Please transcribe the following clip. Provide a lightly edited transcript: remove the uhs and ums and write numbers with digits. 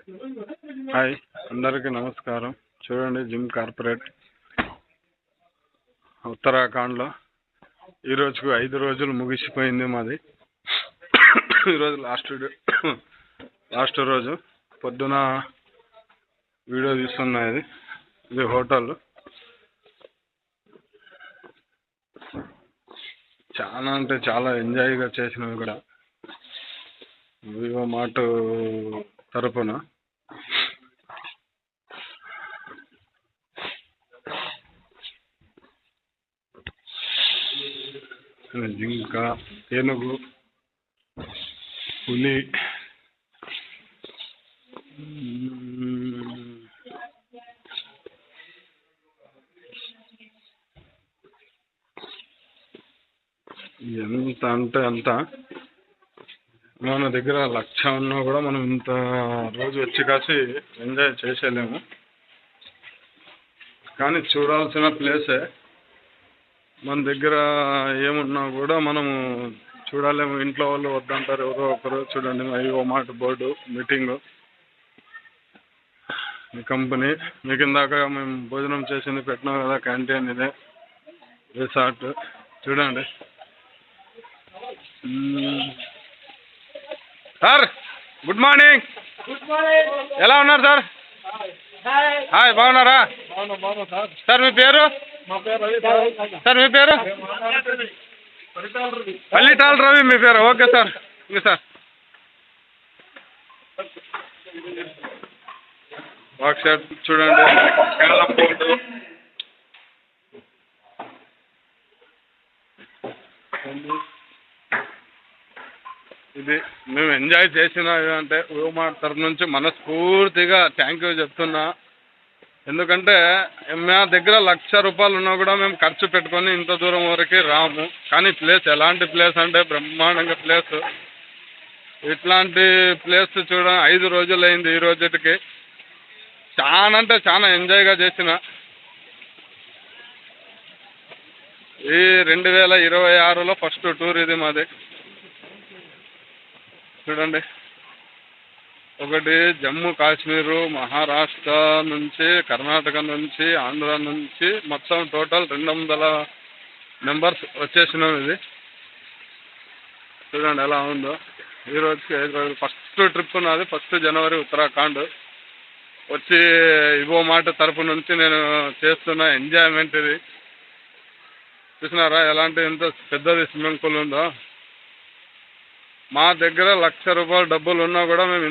Hi, అందరికీ నమస్కారం. చూడండి, జిమ్ కార్పొరేట్ ఉత్తరాఖండ్లో ఈరోజుకు 5 రోజులు ముగిసిపోయింది మాది. ఈరోజు లాస్ట్ రోజు పొద్దున వీడియో తీస్తున్నది. ఇది హోటల్. చాలా అంటే చాలా ఎంజాయ్గా చేసినవి కూడా వివో మార్ట్ తరపున. జింక, ఏనుగు, పులి, ఎంత అంటే అంత. మన దగ్గర 1,00,000 ఉన్నా కూడా మనం ఇంత రోజు వచ్చి కాసి ఎంజాయ్ చేసేలేము. కానీ చూడాల్సిన ప్లేసే. మన దగ్గర ఏమున్నా కూడా మనము చూడలేము. ఇంట్లో వాళ్ళు వద్దంటారు ఎవరో ఒకరు. చూడండి, వివో మార్ట్ బోర్డు, మీటింగు, మీ కంపెనీ. మీకు ఇందాక మేము భోజనం చేసింది పెట్టినాం కదా, క్యాంటీన్ ఇదే, రిసార్ట్. చూడండి సార్. Good morning. ఎలా ఉన్నారు సార్? హాయ్, బాగున్నారా సార్? మీ పేరు? సార్ మీ పేరు? పల్లిటాల రవి మీ పేరు? Okay sir. ఇంక సార్ వాక్ షాట్ చూడండి, కేరళం బోర్డు. ఇది మేము ఎంజాయ్ చేసిన అంటే వివో మార్ట్ తరఫు నుంచి మనస్ఫూర్తిగా థ్యాంక్ యూ చెప్తున్నా. ఎందుకంటే మా దగ్గర 1,00,000 రూపాయలు ఉన్నా కూడా మేము ఖర్చు పెట్టుకొని ఇంత దూరం వరకు రాము. కానీ ప్లేస్ ఎలాంటి ప్లేస్ అంటే బ్రహ్మాండంగా ప్లేస్. ఇట్లాంటి ప్లేస్ చూడ 5 రోజులు అయింది ఈ రోజుకి. చాలా అంటే చాలా ఎంజాయ్గా చేసిన. ఈ 2026లో ఫస్ట్ టూర్ ఇది మాది. చూడండి, ఒకటి జమ్మూ కాశ్మీరు, మహారాష్ట్ర నుంచి, కర్ణాటక నుంచి, ఆంధ్ర నుంచి మొత్తం టోటల్ 200 మెంబర్స్ వచ్చేసినాం. ఇది చూడండి ఎలా ఉందో. ఈ రోజుకి 5 రోజులు. ఫస్ట్ ట్రిప్ నాది. 1 జనవరి ఉత్తరాఖండ్ వచ్చి వివో మార్ట్ తరపు నుంచి నేను చేస్తున్న ఎంజాయ్మెంట్ ఇది. చూసినారా ఎలాంటి ఎంత పెద్దది స్విమ్మింగ్ పూల్ ఉందో. మా దగ్గర 1,00,000 రూపాయలు డబ్బులు ఉన్నా కూడా మేము